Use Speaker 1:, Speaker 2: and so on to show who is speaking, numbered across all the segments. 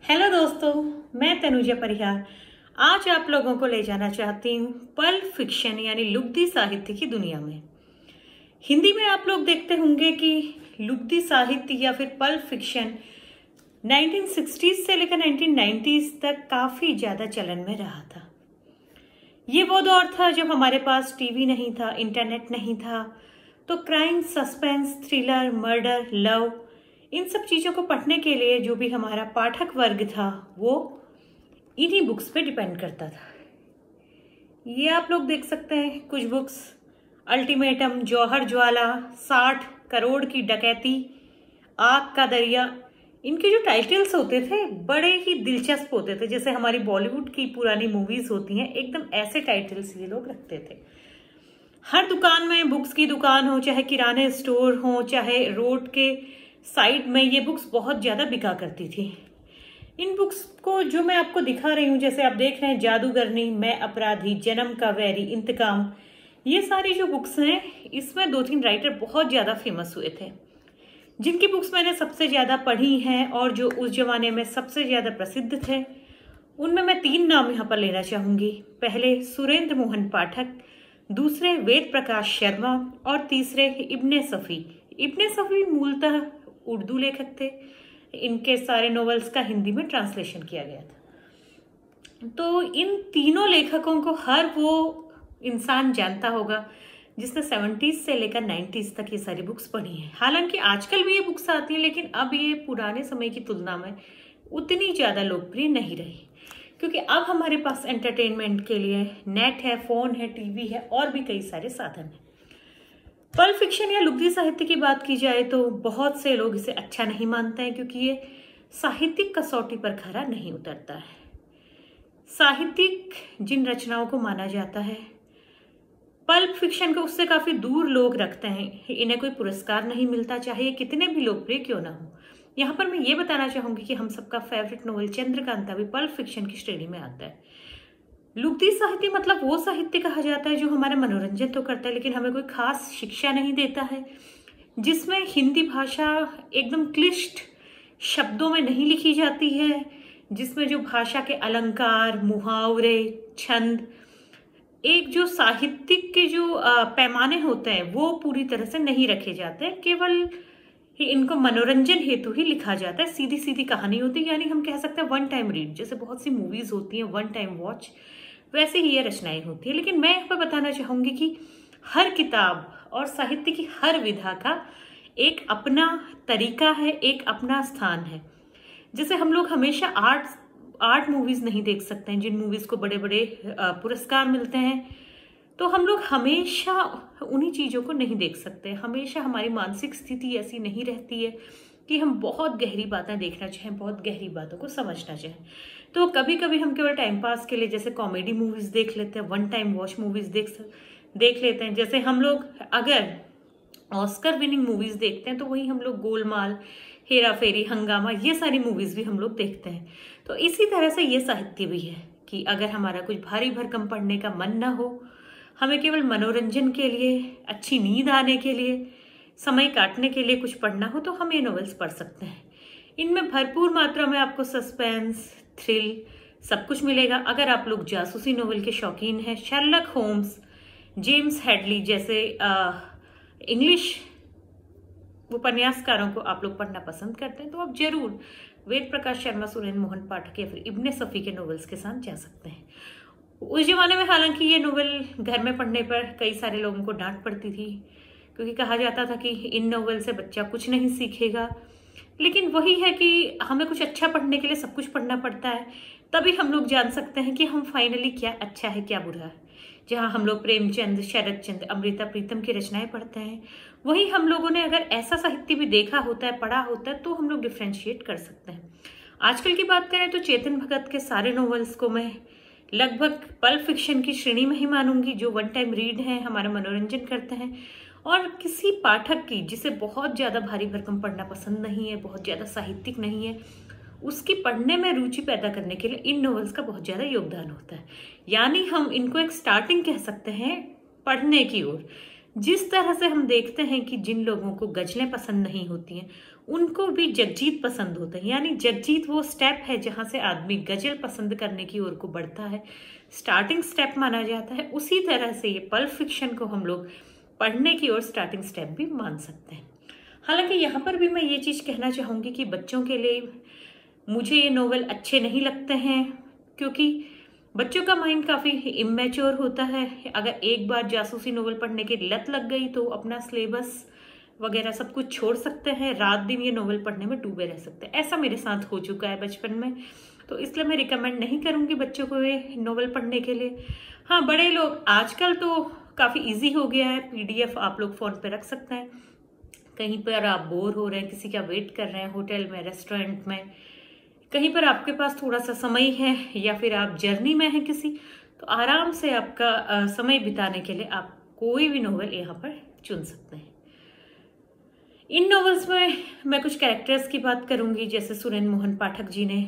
Speaker 1: Hello दोस्तों, मैं तनुजा परिहार आज आप लोगों को ले जाना चाहती हूँ पल्प फिक्शन यानी लुगदी साहित्य की दुनिया में। हिंदी में आप लोग देखते होंगे कि लुगदी साहित्य या फिर पल्प फिक्शन 1960s से लेकर 1990s तक काफ़ी ज़्यादा चलन में रहा था। ये वो दौर था जब हमारे पास टीवी नहीं था, इंटरनेट नहीं था, तो crime, suspense, thriller, murder, love, इन सब चीज़ों को पढ़ने के लिए जो भी हमारा पाठक वर्ग था वो इन्हीं बुक्स पे डिपेंड करता था। ये आप लोग देख सकते हैं कुछ बुक्स, अल्टीमेटम, जौहर ज्वाला, 60 करोड़ की डकैती, आग का दरिया। इनके जो टाइटल्स होते थे बड़े ही दिलचस्प होते थे, जैसे हमारी बॉलीवुड की पुरानी मूवीज होती हैं, एकदम ऐसे टाइटल्स ये लोग रखते थे। हर दुकान में, बुक्स की दुकान हो, चाहे किराने स्टोर हो, चाहे रोड के साइड में, ये बुक्स बहुत ज़्यादा बिका करती थी। इन बुक्स को जो मैं आपको दिखा रही हूँ, जैसे आप देख रहे हैं जादूगरनी, मैं अपराधी, जन्म का वैरी, इंतकाम, ये सारी जो बुक्स हैं इसमें 2-3 राइटर बहुत ज़्यादा फेमस हुए थे। जिनकी बुक्स मैंने सबसे ज़्यादा पढ़ी हैं और जो उस जमाने में सबसे ज़्यादा प्रसिद्ध थे, उनमें मैं 3 नाम यहाँ पर लेना चाहूँगी। पहले सुरेंद्र मोहन पाठक, दूसरे वेद प्रकाश शर्मा और तीसरे इब्ने सफ़ी। इब्ने सफ़ी मूलतः उर्दू लेखक थे। इनके सारे नॉवेल्स का हिंदी में ट्रांसलेशन किया गया था। तो इन तीनों लेखकों को हर वो इंसान जानता होगा जिसने 70s से लेकर 90s तक ये सारी बुक्स पढ़ी हैं। हालांकि आजकल भी ये बुक्स आती हैं, लेकिन अब ये पुराने समय की तुलना में उतनी ज़्यादा लोकप्रिय नहीं रही, क्योंकि अब हमारे पास एंटरटेनमेंट के लिए नेट है, फ़ोन है, टीवी है और भी कई सारे साधन हैं। पल्प फिक्शन या लुगदी साहित्य की बात की जाए तो बहुत से लोग इसे अच्छा नहीं मानते हैं, क्योंकि ये साहित्यिक कसौटी पर खरा नहीं उतरता है। साहित्यिक जिन रचनाओं को माना जाता है, पल्प फिक्शन को उससे काफ़ी दूर लोग रखते हैं। इन्हें कोई पुरस्कार नहीं मिलता, चाहे ये कितने भी लोकप्रिय क्यों ना हो। यहाँ पर मैं ये बताना चाहूँगी कि हम सबका फेवरेट नॉवल चंद्रकांता भी पल्प फिक्शन की श्रेणी में आता है। लुगदी साहित्य मतलब वो साहित्य कहा जाता है जो हमारा मनोरंजन तो करता है, लेकिन हमें कोई खास शिक्षा नहीं देता है, जिसमें हिंदी भाषा एकदम क्लिष्ट शब्दों में नहीं लिखी जाती है, जिसमें जो भाषा के अलंकार, मुहावरे, छंद, एक जो साहित्यिक के जो पैमाने होते हैं वो पूरी तरह से नहीं रखे जाते हैं। केवल ही इनको मनोरंजन हेतु ही लिखा जाता है। सीधी सीधी कहानी होती है, यानी हम कह सकते हैं वन टाइम रीड। जैसे बहुत सी मूवीज होती हैं वन टाइम वॉच, वैसे ही ये रचनाएं होती है। लेकिन मैं यहाँ पर बताना चाहूँगी कि हर किताब और साहित्य की हर विधा का एक अपना तरीका है, एक अपना स्थान है। जैसे हम लोग हमेशा आर्ट मूवीज नहीं देख सकते हैं, जिन मूवीज को बड़े बड़े पुरस्कार मिलते हैं, तो हम लोग हमेशा उन्हीं चीज़ों को नहीं देख सकते। हमेशा हमारी मानसिक स्थिति ऐसी नहीं रहती है कि हम बहुत गहरी बातें देखना चाहें, बहुत गहरी बातों को समझना चाहें। तो कभी कभी हम केवल टाइम पास के लिए जैसे कॉमेडी मूवीज़ देख लेते हैं, वन टाइम वॉच मूवीज़ देख लेते हैं। जैसे हम लोग अगर ऑस्कर विनिंग मूवीज़ देखते हैं तो वही हम लोग गोलमाल, हेरा फेरी, हंगामा, ये सारी मूवीज़ भी हम लोग देखते हैं। तो इसी तरह से ये साहित्य भी है कि अगर हमारा कुछ भारी भरकम पढ़ने का मन ना हो, हमें केवल मनोरंजन के लिए, अच्छी नींद आने के लिए, समय काटने के लिए कुछ पढ़ना हो, तो हम ये नॉवेल्स पढ़ सकते हैं। इनमें भरपूर मात्रा में आपको सस्पेंस, थ्रिल सब कुछ मिलेगा। अगर आप लोग जासूसी नॉवेल के शौकीन हैं, शर्लक होम्स, जेम्स हेडली जैसे इंग्लिश उपन्यासकारों को आप लोग पढ़ना पसंद करते हैं, तो आप जरूर वेद प्रकाश शर्मा, सुरेंद्र मोहन पाठक या फिर इब्ने सफ़ी के नॉवेल्स के साथ जा सकते हैं। उस जमाने में हालांकि ये नॉवेल घर में पढ़ने पर कई सारे लोगों को डांट पड़ती थी, क्योंकि कहा जाता था कि इन नॉवेल से बच्चा कुछ नहीं सीखेगा। लेकिन वही है कि हमें कुछ अच्छा पढ़ने के लिए सब कुछ पढ़ना पड़ता है, तभी हम लोग जान सकते हैं कि हम फाइनली क्या अच्छा है, क्या बुरा है। जहाँ हम लोग प्रेमचंद, शरद चंद्र, अमृता प्रीतम की रचनाएं पढ़ते हैं, वही हम लोगों ने अगर ऐसा साहित्य भी देखा होता है, पढ़ा होता है, तो हम लोग डिफ्रेंशिएट कर सकते हैं। आजकल की बात करें तो चेतन भगत के सारे नॉवेल्स को मैं लगभग पल्प फिक्शन की श्रेणी में ही मानूंगी, जो वन टाइम रीड है, हमारा मनोरंजन करते हैं। और किसी पाठक की जिसे बहुत ज़्यादा भारी भरकम पढ़ना पसंद नहीं है, बहुत ज़्यादा साहित्यिक नहीं है, उसकी पढ़ने में रुचि पैदा करने के लिए इन नॉवेल्स का बहुत ज़्यादा योगदान होता है। यानी हम इनको एक स्टार्टिंग कह सकते हैं पढ़ने की ओर। जिस तरह से हम देखते हैं कि जिन लोगों को गज़लें पसंद नहीं होती हैं, उनको भी जगजीत पसंद होता है। यानी जगजीत वो स्टेप है जहाँ से आदमी गजल पसंद करने की ओर को बढ़ता है, स्टार्टिंग स्टेप माना जाता है। उसी तरह से ये पल्प फिक्शन को हम लोग पढ़ने की ओर स्टार्टिंग स्टेप भी मान सकते हैं। हालांकि यहाँ पर भी मैं ये चीज़ कहना चाहूँगी कि बच्चों के लिए मुझे ये नोवेल अच्छे नहीं लगते हैं, क्योंकि बच्चों का माइंड काफ़ी इमेच्योर होता है। अगर एक बार जासूसी नोवेल पढ़ने की लत लग गई तो अपना सिलेबस वगैरह सब कुछ छोड़ सकते हैं, रात दिन ये नोवेल पढ़ने में डूबे रह सकते हैं। ऐसा मेरे साथ हो चुका है बचपन में, तो इसलिए मैं रिकमेंड नहीं करूँगी बच्चों को ये नोवेल पढ़ने के लिए। हाँ, बड़े लोग आजकल तो काफ़ी इजी हो गया है, PDF आप लोग फ़ोन पे रख सकते हैं। कहीं पर आप बोर हो रहे हैं, किसी का वेट कर रहे हैं, होटल में, रेस्टोरेंट में, कहीं पर आपके पास थोड़ा सा समय है, या फिर आप जर्नी में हैं किसी, तो आराम से आपका समय बिताने के लिए आप कोई भी नोवेल यहाँ पर चुन सकते हैं। इन नॉवेल्स में मैं कुछ कैरेक्टर्स की बात करूंगी। जैसे सुरेंद्र मोहन पाठक जी ने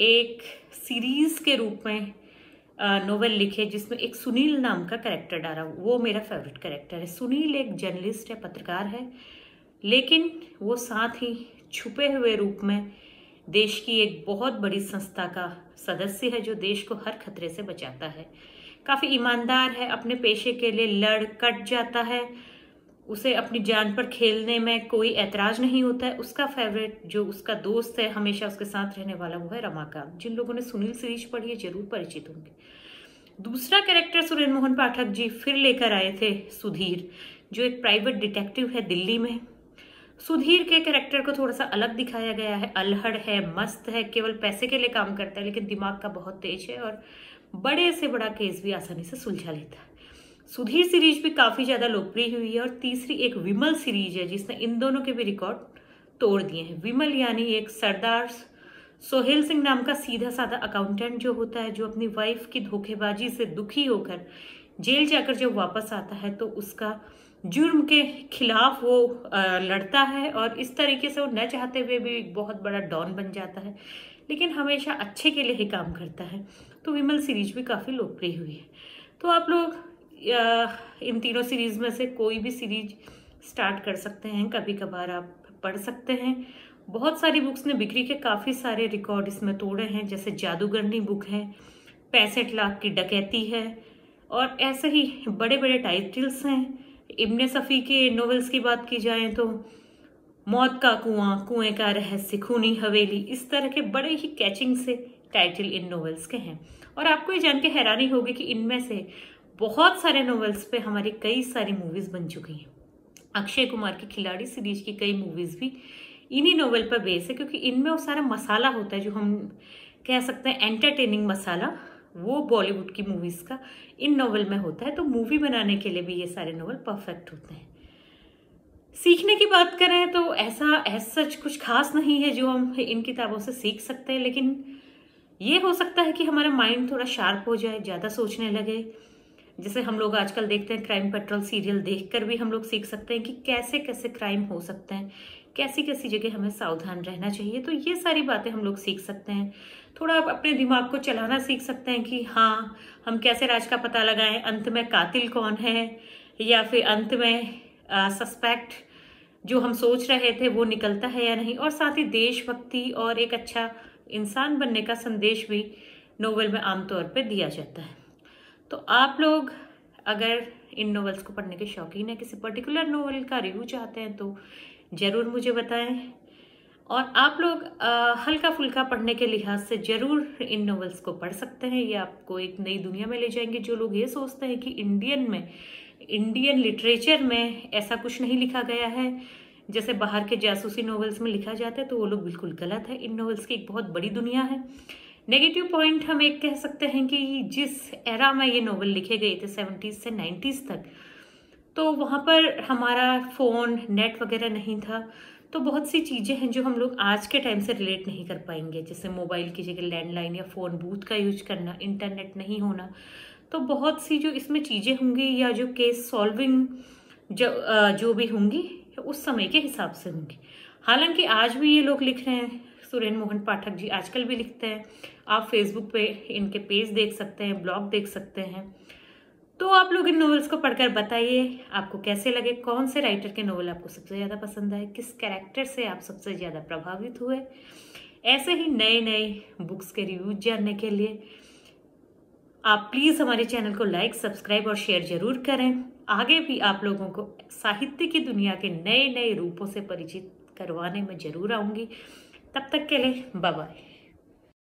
Speaker 1: एक सीरीज के रूप में नोवेल लिखे जिसमें एक सुनील नाम का कैरेक्टर डाला, वो मेरा फेवरेट कैरेक्टर है। सुनील एक जर्नलिस्ट है, पत्रकार है, लेकिन वो साथ ही छुपे हुए रूप में देश की एक बहुत बड़ी संस्था का सदस्य है जो देश को हर खतरे से बचाता है। काफ़ी ईमानदार है, अपने पेशे के लिए लड़ कट जाता है, उसे अपनी जान पर खेलने में कोई ऐतराज नहीं होता है। उसका फेवरेट जो उसका दोस्त है, हमेशा उसके साथ रहने वाला, वो है रमाकांत। जिन लोगों ने सुनील सीरीज पढ़ी है जरूर परिचित होंगे। दूसरा कैरेक्टर सुरेंद्र मोहन पाठक जी फिर लेकर आए थे सुधीर, जो एक प्राइवेट डिटेक्टिव है दिल्ली में। सुधीर के कैरेक्टर को थोड़ा सा अलग दिखाया गया है, अल्हड़ है, मस्त है, केवल पैसे के लिए काम करता है, लेकिन दिमाग का बहुत तेज है और बड़े से बड़ा केस भी आसानी से सुलझा लेता है। सुधीर सीरीज भी काफ़ी ज़्यादा लोकप्रिय हुई है। और तीसरी एक विमल सीरीज है जिसने इन दोनों के भी रिकॉर्ड तोड़ दिए हैं। विमल यानी एक सरदार सोहेल सिंह नाम का सीधा साधा अकाउंटेंट जो होता है, जो अपनी वाइफ की धोखेबाजी से दुखी होकर जेल जाकर जब वापस आता है तो उसका जुर्म के खिलाफ वो लड़ता है, और इस तरीके से वो न चाहते हुए भी एक बहुत बड़ा डॉन बन जाता है, लेकिन हमेशा अच्छे के लिए ही काम करता है। तो विमल सीरीज भी काफ़ी लोकप्रिय हुई है। तो आप लोग इन तीनों सीरीज में से कोई भी सीरीज स्टार्ट कर सकते हैं, कभी कभार आप पढ़ सकते हैं। बहुत सारी बुक्स ने बिक्री के काफ़ी सारे रिकॉर्ड इसमें तोड़े हैं, जैसे जादूगरनी बुक है, 65 लाख की डकैती है, और ऐसे ही बड़े बड़े टाइटल्स हैं। इब्ने सफ़ी के नॉवेल्स की बात की जाए तो मौत का कुआं, कुएं का रहस्य, खूनी हवेली, इस तरह के बड़े ही कैचिंग से टाइटल इन नॉवेल्स के हैं। और आपको ये जान के हैरानी होगी कि इनमें से बहुत सारे नॉवेल्स पे हमारी कई सारी मूवीज बन चुकी हैं। अक्षय कुमार की खिलाड़ी सीरीज की कई मूवीज भी इन्हीं नॉवेल पर बेस है, क्योंकि इनमें वो सारा मसाला होता है जो हम कह सकते हैं एंटरटेनिंग मसाला, वो बॉलीवुड की मूवीज का इन नॉवेल में होता है। तो मूवी बनाने के लिए भी ये सारे नॉवेल परफेक्ट होते हैं। सीखने की बात करें तो ऐसा सच कुछ खास नहीं है जो हम इन किताबों से सीख सकते हैं, लेकिन ये हो सकता है कि हमारा माइंड थोड़ा शार्प हो जाए, ज़्यादा सोचने लगे। जैसे हम लोग आजकल देखते हैं क्राइम पेट्रोल सीरियल देखकर भी हम लोग सीख सकते हैं कि कैसे कैसे क्राइम हो सकते हैं, कैसी कैसी जगह हमें सावधान रहना चाहिए। तो ये सारी बातें हम लोग सीख सकते हैं। थोड़ा अपने दिमाग को चलाना सीख सकते हैं कि हाँ, हम कैसे राज का पता लगाएं, अंत में कातिल कौन है, या फिर अंत में सस्पेक्ट जो हम सोच रहे थे वो निकलता है या नहीं। और साथ ही देशभक्ति और एक अच्छा इंसान बनने का संदेश भी नोवेल में आमतौर पर दिया जाता है। तो आप लोग अगर इन नॉवेल्स को पढ़ने के शौकीन हैं, किसी पर्टिकुलर नॉवेल का रिव्यू चाहते हैं तो ज़रूर मुझे बताएं। और आप लोग हल्का फुल्का पढ़ने के लिहाज से ज़रूर इन नॉवेल्स को पढ़ सकते हैं। ये आपको एक नई दुनिया में ले जाएंगे। जो लोग ये सोचते हैं कि इंडियन लिटरेचर में ऐसा कुछ नहीं लिखा गया है जैसे बाहर के जासूसी नॉवेल्स में लिखा जाता है, तो वो लोग बिल्कुल गलत है। इन नॉवेल्स की एक बहुत बड़ी दुनिया है। नेगेटिव पॉइंट हम एक कह सकते हैं कि जिस एरा में ये नॉवेल लिखे गए थे 70s से 90s तक, तो वहाँ पर हमारा फ़ोन, नेट वगैरह नहीं था। तो बहुत सी चीज़ें हैं जो हम लोग आज के टाइम से रिलेट नहीं कर पाएंगे, जैसे मोबाइल की जगह लैंडलाइन या फ़ोन बूथ का यूज करना, इंटरनेट नहीं होना। तो बहुत सी जो इसमें चीज़ें होंगी या जो केस सॉल्विंग जो भी होंगी उस समय के हिसाब से होंगी। हालांकि आज भी ये लोग लिख रहे हैं, सुरेंद्र मोहन पाठक जी आजकल भी लिखते हैं। आप फेसबुक पे इनके पेज देख सकते हैं, ब्लॉग देख सकते हैं। तो आप लोग इन नॉवेल्स को पढ़कर बताइए आपको कैसे लगे, कौन से राइटर के नॉवल आपको सबसे ज़्यादा पसंद आए, किस कैरेक्टर से आप सबसे ज़्यादा प्रभावित हुए। ऐसे ही नए नए बुक्स के रिव्यूज जानने के लिए आप प्लीज़ हमारे चैनल को लाइक, सब्सक्राइब और शेयर जरूर करें। आगे भी आप लोगों को साहित्य की दुनिया के नए नए रूपों से परिचित करवाने में जरूर आऊँगी। तब तक के लिए बाय बाय।